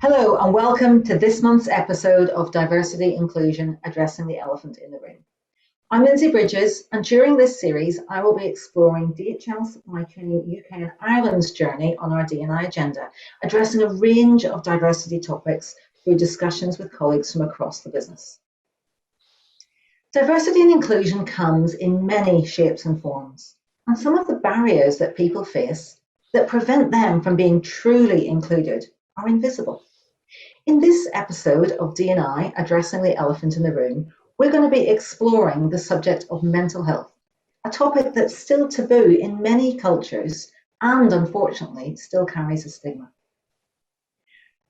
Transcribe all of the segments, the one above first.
Hello and welcome to this month's episode of Diversity Inclusion Addressing the Elephant in the Room. I'm Lindsay Bridges, and during this series I will be exploring DHL Supply Chain UK and Ireland's journey on our D&I agenda, addressing a range of diversity topics through discussions with colleagues from across the business. Diversity and inclusion comes in many shapes and forms, and some of the barriers that people face that prevent them from being truly included are invisible. In this episode of D&I Addressing the Elephant in the Room, we're going to be exploring the subject of mental health, a topic that's still taboo in many cultures and unfortunately still carries a stigma.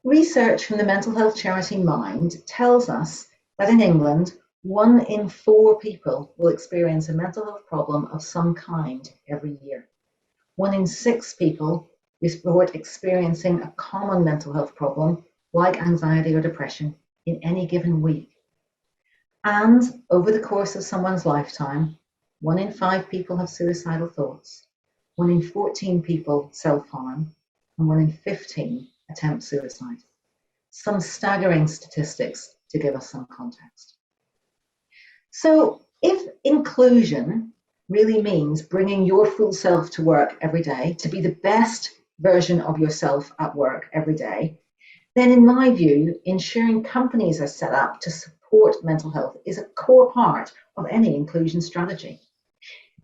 Research from the mental health charity Mind tells us that in England, 1 in 4 people will experience a mental health problem of some kind every year. 1 in 6 people report experiencing a common mental health problem like anxiety or depression in any given week. And over the course of someone's lifetime, 1 in 5 people have suicidal thoughts, 1 in 14 people self-harm, and 1 in 15 attempt suicide. Some staggering statistics to give us some context. So if inclusion really means bringing your full self to work every day, to be the best version of yourself at work every day, then in my view, ensuring companies are set up to support mental health is a core part of any inclusion strategy.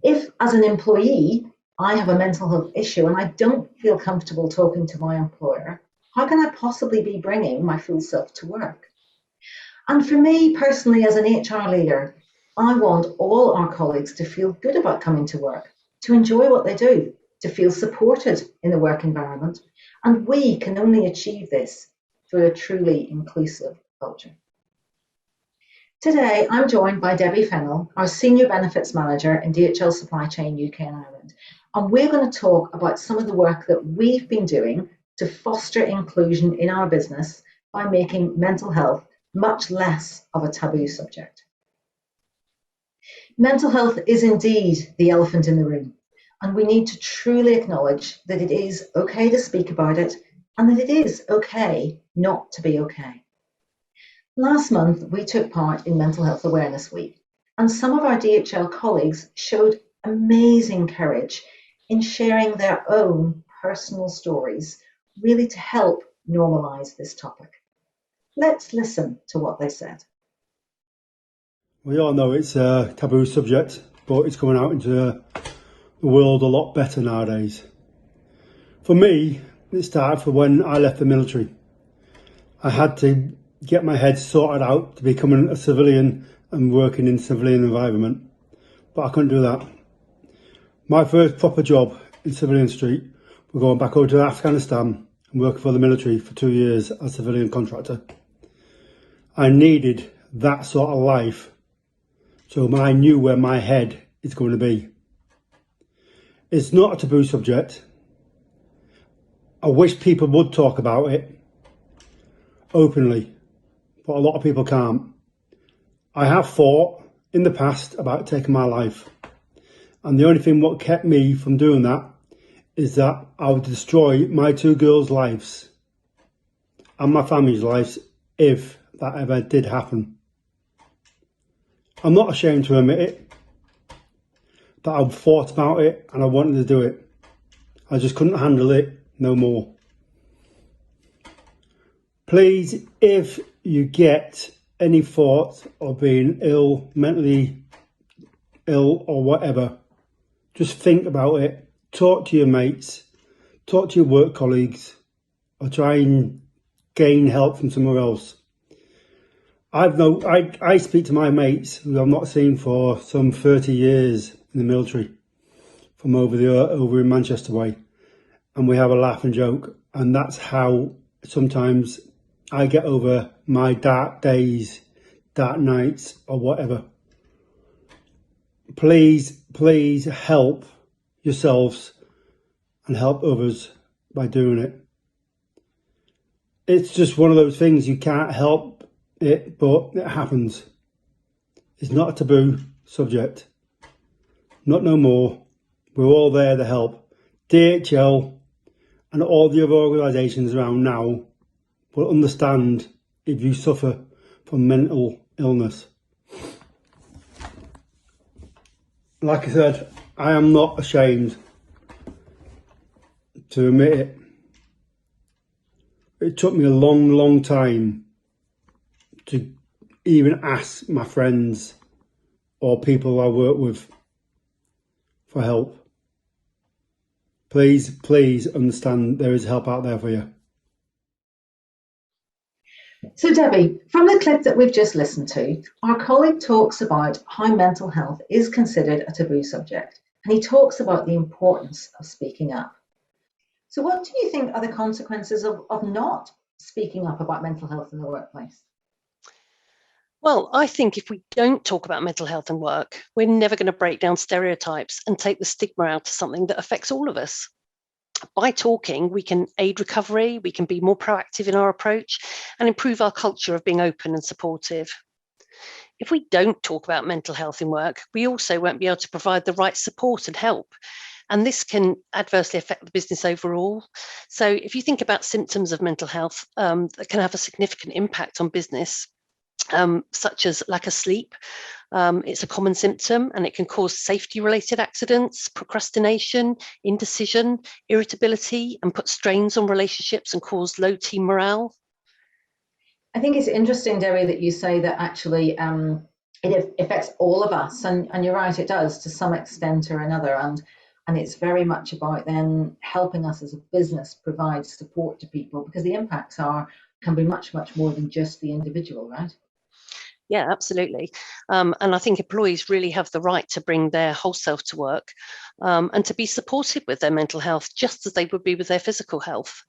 If, as an employee, I have a mental health issue and I don't feel comfortable talking to my employer, how can I possibly be bringing my full self to work? And for me personally, as an HR leader, I want all our colleagues to feel good about coming to work, to enjoy what they do, to feel supported in the work environment, and we can only achieve this through a truly inclusive culture. Today, I'm joined by Debbie Fennell, our Senior Benefits Manager in DHL Supply Chain UK and Ireland, and we're going to talk about some of the work that we've been doing to foster inclusion in our business by making mental health much less of a taboo subject. Mental health is indeed the elephant in the room, and we need to truly acknowledge that it is okay to speak about it and that it is okay not to be okay. Last month, we took part in Mental Health Awareness Week, and some of our DHL colleagues showed amazing courage in sharing their own personal stories, really to help normalise this topic. Let's listen to what they said. We all know it's a taboo subject, but it's coming out into the world a lot better nowadays. For me, it started from when I left the military. I had to get my head sorted out to becoming a civilian and working in a civilian environment, but I couldn't do that. My first proper job in civilian street was going back over to Afghanistan and working for the military for 2 years as a civilian contractor. I needed that sort of life, so I knew where my head is going to be. It's not a taboo subject. I wish people would talk about it openly, but a lot of people can't. I have thought in the past about taking my life, and the only thing what kept me from doing that is that I would destroy my 2 girls' lives and my family's lives if that ever did happen. I'm not ashamed to admit it, that I've thought about it and I wanted to do it. I just couldn't handle it no more. Please, if you get any thoughts of being ill, mentally ill or whatever, just think about it. Talk to your mates, talk to your work colleagues, or try and gain help from somewhere else. I speak to my mates who I've not seen for some 30 years in the military, from over in Manchester way, and we have a laugh and joke, and that's how sometimes I get over my dark days, dark nights, or whatever. Please help yourselves and help others by doing it. It's just one of those things, you can't help it, but it happens. It's not a taboo subject. Not no more. We're all there to help. DHL and all the other organisations around now but understand if you suffer from mental illness. Like I said, I am not ashamed to admit it. It took me a long time to even ask my friends or people I work with for help. Please understand there is help out there for you. So Debbie, from the clip that we've just listened to, our colleague talks about how mental health is considered a taboo subject, and he talks about the importance of speaking up. So what do you think are the consequences of not speaking up about mental health in the workplace? Well, I think if we don't talk about mental health and work, we're never going to break down stereotypes and take the stigma out of something that affects all of us. By talking, we can aid recovery, we can be more proactive in our approach, and improve our culture of being open and supportive. If we don't talk about mental health in work, we also won't be able to provide the right support and help. And this can adversely affect the business overall. So if you think about symptoms of mental health that can have a significant impact on business, such as lack of sleep. It's a common symptom and it can cause safety-related accidents, procrastination, indecision, irritability, and put strains on relationships and cause low team morale. I think it's interesting, Debbie, that you say that actually it affects all of us, and you're right, it does to some extent or another, and it's very much about then helping us as a business provide support to people, because the impacts can be much more than just the individual, right? Yeah, absolutely. And I think employees really have the right to bring their whole self to work and to be supported with their mental health, just as they would be with their physical health.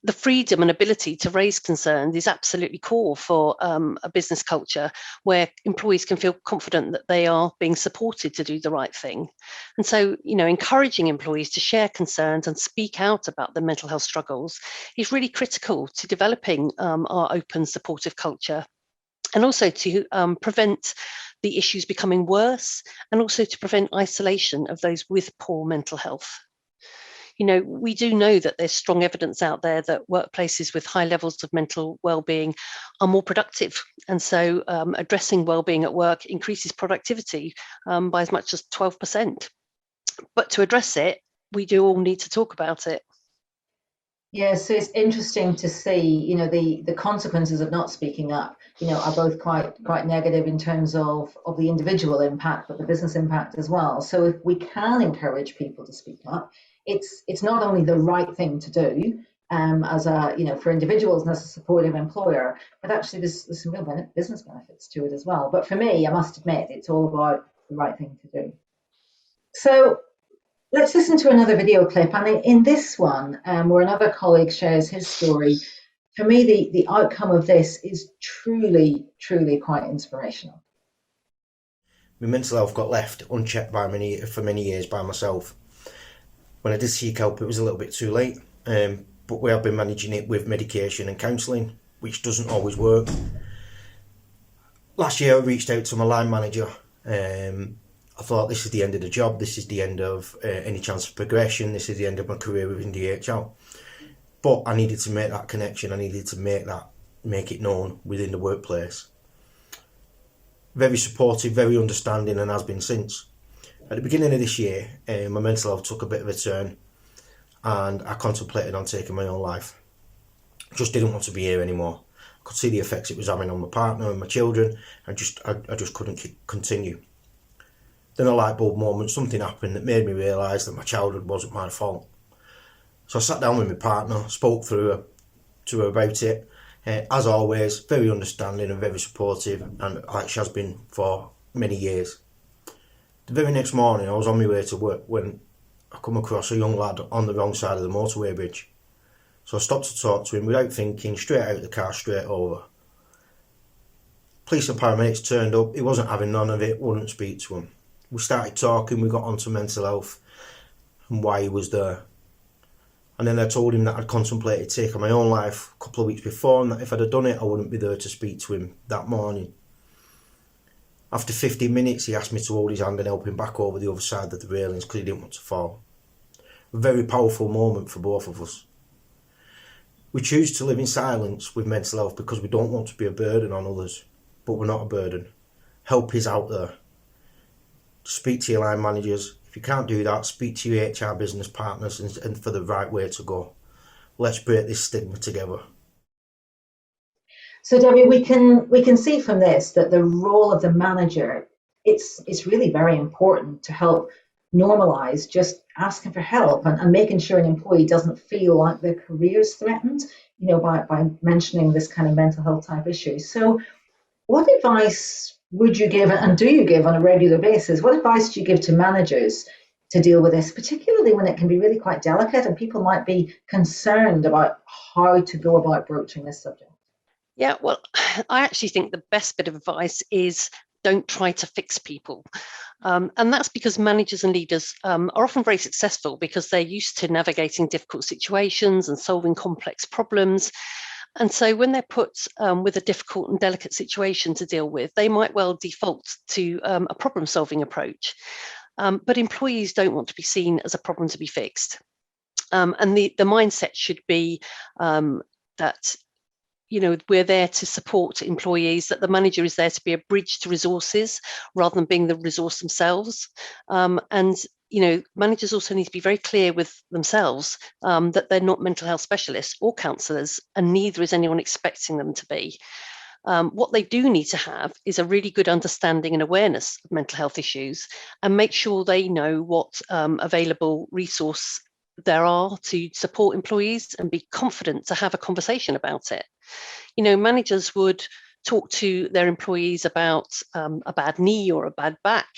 The freedom and ability to raise concerns is absolutely core for a business culture where employees can feel confident that they are being supported to do the right thing. And so, encouraging employees to share concerns and speak out about their mental health struggles is really critical to developing our open, supportive culture, and also to prevent the issues becoming worse, and also to prevent isolation of those with poor mental health. We do know that there's strong evidence out there that workplaces with high levels of mental well-being are more productive. And so addressing well-being at work increases productivity by as much as 12%. But to address it, we do all need to talk about it. Yeah, so it's interesting to see, the consequences of not speaking up, are both quite negative in terms of the individual impact, but the business impact as well. So if we can encourage people to speak up, it's not only the right thing to do as for individuals and as a supportive employer, but actually there's some real business benefits to it as well. But for me, I must admit, it's all about the right thing to do. So let's listen to another video clip, and in this one, where another colleague shares his story, for me, the outcome of this is truly quite inspirational. My mental health got left unchecked for many years by myself. When I did seek help, it was a little bit too late, but we have been managing it with medication and counselling, which doesn't always work. Last year, I reached out to my line manager. I thought, this is the end of the job, this is the end of any chance of progression, this is the end of my career within DHL. But I needed to make that connection, I needed to make it known within the workplace. Very supportive, very understanding, and has been since. At the beginning of this year, my mental health took a bit of a turn and I contemplated on taking my own life. Just didn't want to be here anymore. I could see the effects it was having on my partner and my children, and I just couldn't continue. Then a light bulb moment, something happened that made me realise that my childhood wasn't my fault. So I sat down with my partner, spoke to her about it. As always, very understanding and very supportive, and like she has been for many years. The very next morning I was on my way to work when I come across a young lad on the wrong side of the motorway bridge. So I stopped to talk to him without thinking, straight out of the car, straight over. Police and paramedics turned up, he wasn't having none of it, wouldn't speak to him. We started talking, we got onto mental health and why he was there. And then I told him that I'd contemplated taking my own life a couple of weeks before, and that if I'd have done it, I wouldn't be there to speak to him that morning. After 15 minutes, he asked me to hold his hand and help him back over the other side of the railings because he didn't want to fall. A very powerful moment for both of us. We choose to live in silence with mental health because we don't want to be a burden on others, but we're not a burden. Help is out there. Speak to your line managers. If you can't do that, speak to your HR business partners and for the right way to go. Let's break this stigma together. So Debbie, we can see from this that the role of the manager, it's really very important to help normalise just asking for help and making sure an employee doesn't feel like their career is threatened, by mentioning this kind of mental health type issue. So what advice would you give, and do you give on a regular basis? What advice do you give to managers to deal with this, particularly when it can be really quite delicate and people might be concerned about how to go about broaching this subject? Yeah, well, I actually think the best bit of advice is don't try to fix people. And that's because managers and leaders are often very successful because they're used to navigating difficult situations and solving complex problems. And so when they're put with a difficult and delicate situation to deal with, they might well default to a problem-solving approach. But employees don't want to be seen as a problem to be fixed. And the mindset should be that we're there to support employees, that the manager is there to be a bridge to resources rather than being the resource themselves. And managers also need to be very clear with themselves that they're not mental health specialists or counsellors, and neither is anyone expecting them to be. What they do need to have is a really good understanding and awareness of mental health issues, and make sure they know what available resource there are to support employees and be confident to have a conversation about it. Managers would talk to their employees about a bad knee or a bad back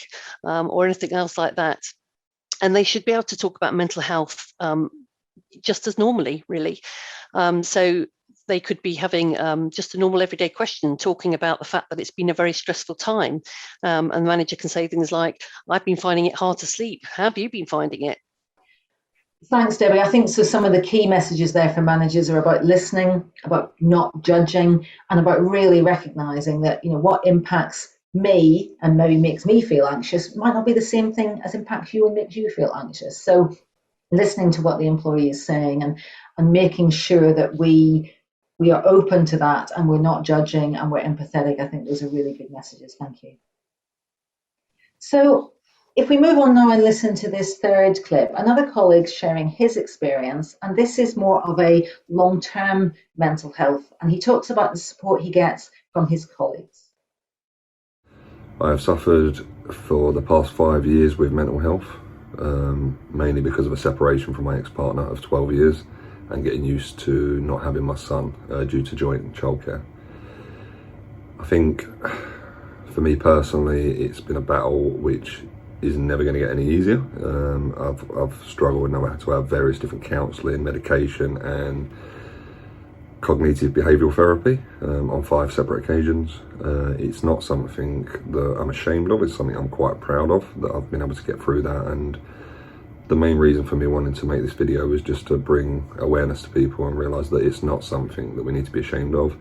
or anything else like that. And they should be able to talk about mental health just as normally, really. So they could be having just a normal everyday question, talking about the fact that it's been a very stressful time. And the manager can say things like, I've been finding it hard to sleep. How have you been finding it? Thanks, Debbie. I think so. Some of the key messages there for managers are about listening, about not judging, and about really recognising that what impacts me and maybe makes me feel anxious might not be the same thing as impacts you and makes you feel anxious. So listening to what the employee is saying and making sure that we are open to that and we're not judging and we're empathetic. I think those are really good messages. Thank you. So if we move on now and listen to this third clip, another colleague's sharing his experience, and this is more of a long-term mental health, and he talks about the support he gets from his colleagues. I have suffered for the past 5 years with mental health, mainly because of a separation from my ex-partner of 12 years and getting used to not having my son due to joint childcare. I think for me personally, it's been a battle which is never going to get any easier. I've struggled and I've had to have various different counselling, medication and cognitive behavioural therapy on 5 separate occasions. It's not something that I'm ashamed of, it's something I'm quite proud of, that I've been able to get through that. And the main reason for me wanting to make this video was just to bring awareness to people and realise that it's not something that we need to be ashamed of.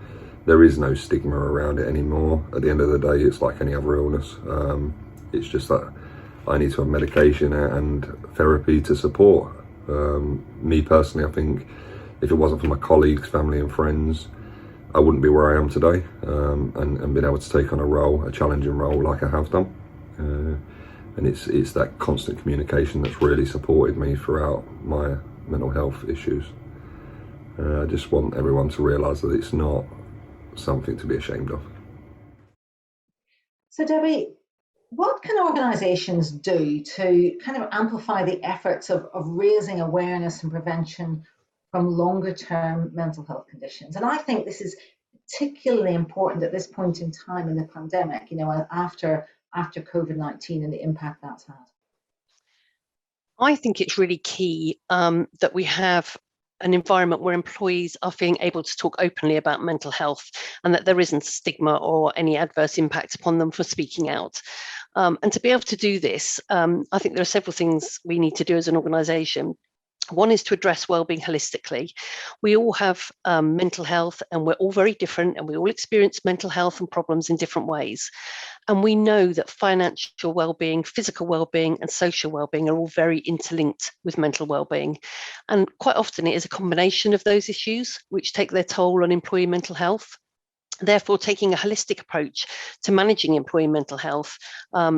There is no stigma around it anymore. At the end of the day, it's like any other illness. It's just that I need to have medication and therapy to support. Me personally, I think if it wasn't for my colleagues, family and friends, I wouldn't be where I am today, and been able to take on a challenging role like I have done. And it's that constant communication that's really supported me throughout my mental health issues. I just want everyone to realise that it's not something to be ashamed of. So Debbie, what can organisations do to kind of amplify the efforts of raising awareness and prevention from longer term mental health conditions? And I think this is particularly important at this point in time in the pandemic, after COVID-19 and the impact that's had. I think it's really key that we have an environment where employees are feeling able to talk openly about mental health and that there isn't stigma or any adverse impact upon them for speaking out. And to be able to do this, I think there are several things we need to do as an organisation. One is to address wellbeing holistically. We all have mental health, and we're all very different, and we all experience mental health and problems in different ways. And we know that financial wellbeing, physical wellbeing, and social wellbeing are all very interlinked with mental wellbeing. And quite often it is a combination of those issues which take their toll on employee mental health. Therefore, taking a holistic approach to managing employee mental health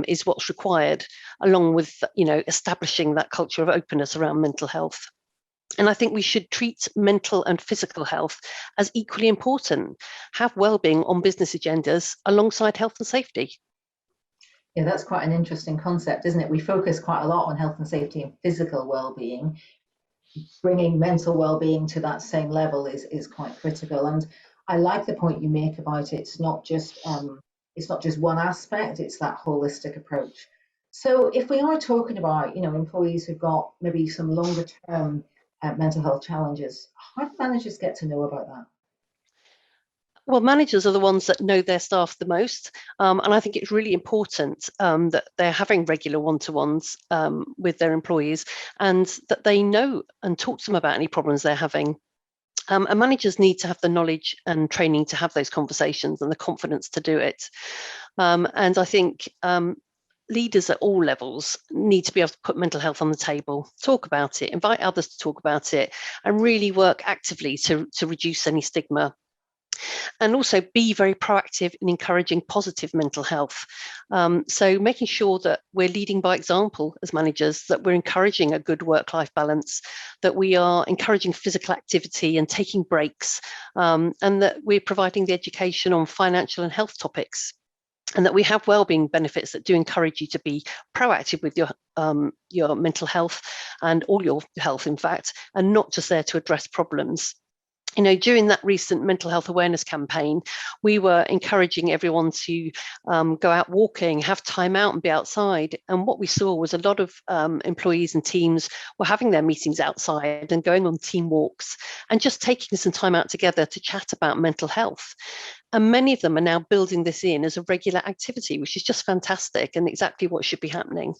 is what's required, along with, establishing that culture of openness around mental health. And I think we should treat mental and physical health as equally important, have well-being on business agendas alongside health and safety. Yeah, that's quite an interesting concept, isn't it? We focus quite a lot on health and safety and physical well-being. Bringing mental well-being to that same level is quite critical. And I like the point you make about it's not just one aspect, it's that holistic approach. So if we are talking about, employees who've got maybe some longer term mental health challenges, how do managers get to know about that? Well, managers are the ones that know their staff the most. And I think it's really important that they're having regular one-to-ones with their employees, and that they know and talk to them about any problems they're having. And managers need to have the knowledge and training to have those conversations and the confidence to do it. And I think leaders at all levels need to be able to put mental health on the table, talk about it, invite others to talk about it, and really work actively to reduce any stigma. And also be very proactive in encouraging positive mental health. So making sure that we're leading by example as managers, that we're encouraging a good work-life balance, that we are encouraging physical activity and taking breaks, and that we're providing the education on financial and health topics, and that we have wellbeing benefits that do encourage you to be proactive with your mental health and all your health, in fact, and not just there to address problems. During that recent mental health awareness campaign, we were encouraging everyone to go out walking, have time out and be outside. And what we saw was a lot of employees and teams were having their meetings outside and going on team walks and just taking some time out together to chat about mental health. And many of them are now building this in as a regular activity, which is just fantastic and exactly what should be happening.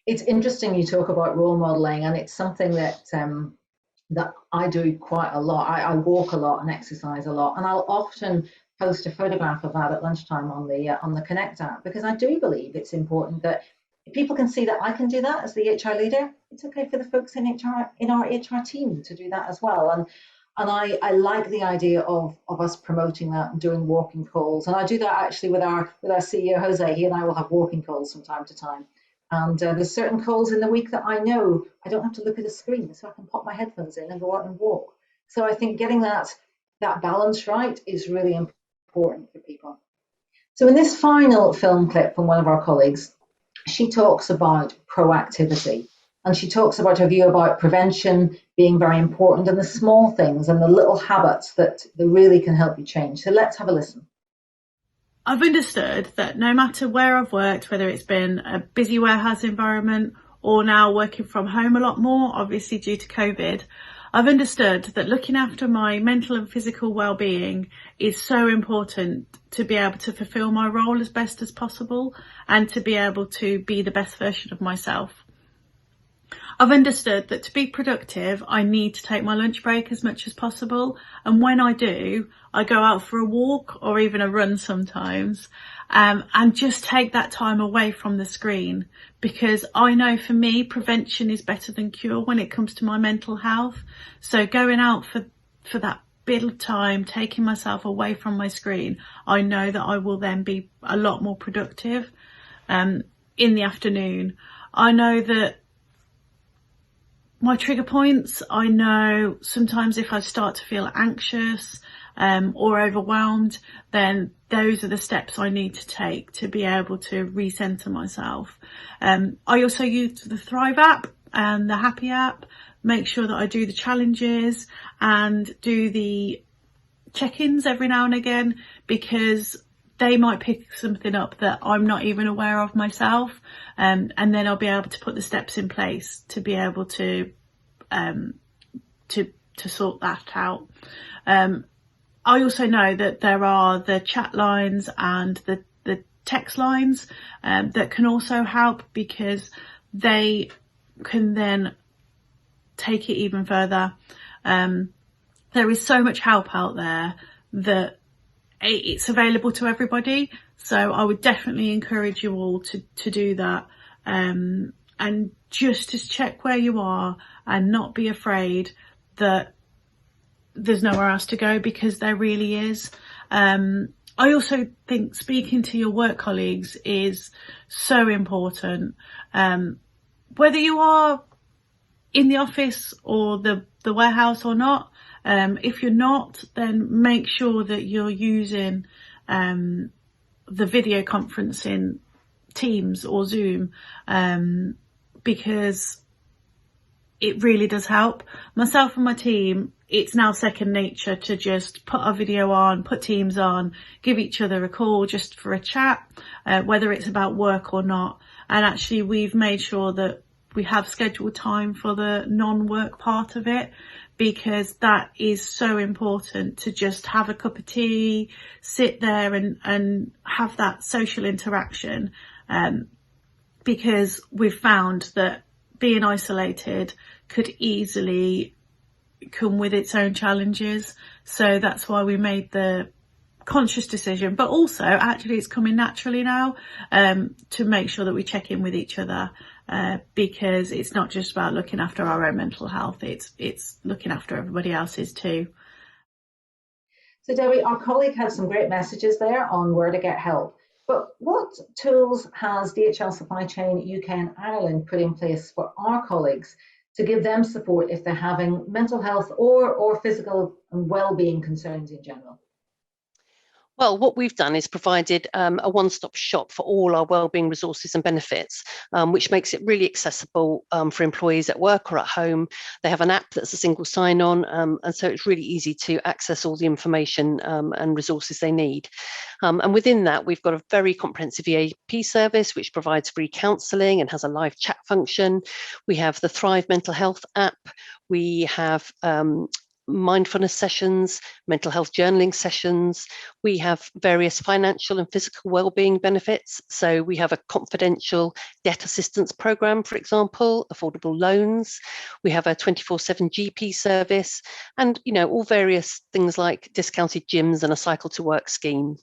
It's interesting you talk about role modeling, and it's something that I do quite a lot. I walk a lot and exercise a lot, and I'll often post a photograph of that at lunchtime on the Connect app, because I do believe it's important that people can see that I can do that as the HR leader. It's okay for the folks in our HR team to do that as well. And I like the idea of us promoting that and doing walking calls. And I do that actually with our CEO Jose. He and I will have walking calls from time to time. And there's certain calls in the week that I know I don't have to look at a screen, so I can pop my headphones in and go out and walk. So I think getting that balance right is really important for people. So in this final film clip from one of our colleagues, she talks about proactivity, and she talks about her view about prevention being very important, and the small things and the little habits that really can help you change. So let's have a listen. I've understood that no matter where I've worked, whether it's been a busy warehouse environment or now working from home a lot more, obviously due to COVID, I've understood that looking after my mental and physical well-being is so important to be able to fulfill my role as best as possible and to be able to be the best version of myself. I've understood that to be productive, I need to take my lunch break as much as possible. And when I do, I go out for a walk or even a run sometimes, and just take that time away from the screen, because I know for me, prevention is better than cure when it comes to my mental health. So going out for that bit of time, taking myself away from my screen, I know that I will then be a lot more productive in the afternoon. I know that my trigger points, I know sometimes if I start to feel anxious or overwhelmed, then those are the steps I need to take to be able to recenter myself. I also use the Thrive app and the Happy app, make sure that I do the challenges and do the check-ins every now and again, because they might pick something up that I'm not even aware of myself, and then I'll be able to put the steps in place to be able to sort that out. I also know that there are the chat lines and the text lines that can also help, because they can then take it even further. There is so much help out there that it's available to everybody. So I would definitely encourage you all to do that, and just to check where you are and not be afraid that there's nowhere else to go, because there really is. I also think speaking to your work colleagues is so important. Whether you are in the office or the warehouse or not, if you're not, then make sure that you're using the video conferencing Teams or Zoom, because it really does help. Myself and my team, it's now second nature to just put our video on, put Teams on, give each other a call just for a chat, whether it's about work or not. And actually we've made sure that we have scheduled time for the non-work part of it, because that is so important, to just have a cup of tea, sit there and have that social interaction, because we've found that being isolated could easily come with its own challenges. So that's why we made the conscious decision, but also actually it's coming naturally now, to make sure that we check in with each other, because it's not just about looking after our own mental health, it's looking after everybody else's too. So Debbie, our colleague had some great messages there on where to get help, but what tools has DHL Supply Chain UK and Ireland put in place for our colleagues to give them support if they're having mental health or physical and well-being concerns in general? Well, what we've done is provided a one-stop shop for all our wellbeing resources and benefits, which makes it really accessible for employees at work or at home. They have an app that's a single sign-on, and so it's really easy to access all the information and resources they need. And within that, we've got a very comprehensive EAP service, which provides free counselling and has a live chat function. We have the Thrive Mental Health app. We have mindfulness sessions, mental health journaling sessions. We have various financial and physical wellbeing benefits. So we have a confidential debt assistance program, for example, affordable loans. We have a 24/7 GP service, and all various things like discounted gyms and a cycle to work scheme.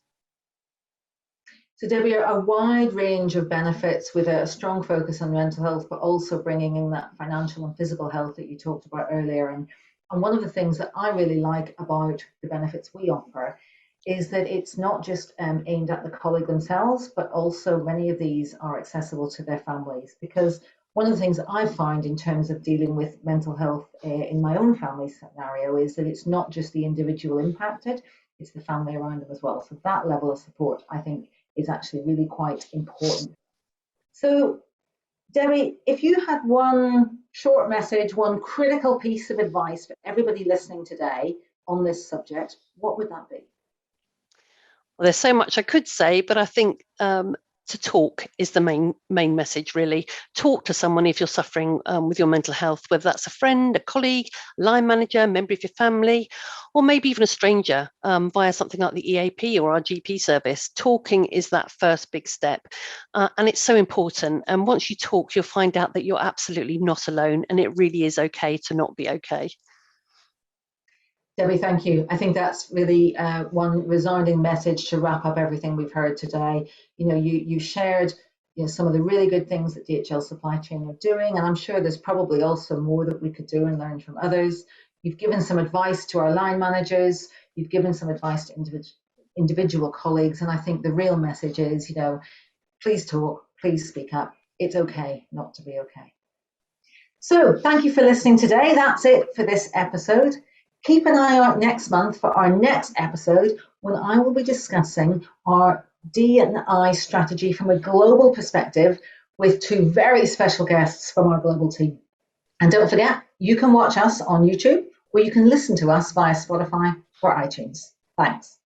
So Debbie, a wide range of benefits with a strong focus on mental health, but also bringing in that financial and physical health that you talked about earlier. And one of the things that I really like about the benefits we offer is that it's not just aimed at the colleague themselves, but also many of these are accessible to their families. Because one of the things that I find in terms of dealing with mental health in my own family scenario is that it's not just the individual impacted, it's the family around them as well. So that level of support, I think, is actually really quite important. So Debbie, if you had one short message, one critical piece of advice for everybody listening today on this subject, what would that be? Well, there's so much I could say, but I think to talk is the main message, really. Talk to someone if you're suffering with your mental health, whether that's a friend, a colleague, line manager, a member of your family, or maybe even a stranger via something like the EAP or our GP service. Talking is that first big step, and it's so important. And once you talk, you'll find out that you're absolutely not alone, and it really is okay to not be okay. Debbie, thank you. I think that's really one resounding message to wrap up everything we've heard today. You shared some of the really good things that DHL Supply Chain are doing, and I'm sure there's probably also more that we could do and learn from others. You've given some advice to our line managers. You've given some advice to individual colleagues, and I think the real message is, please talk, please speak up. It's okay not to be okay. So thank you for listening today. That's it for this episode. Keep an eye out next month for our next episode, when I will be discussing our D&I strategy from a global perspective with two very special guests from our global team. And don't forget, you can watch us on YouTube, or you can listen to us via Spotify or iTunes. Thanks.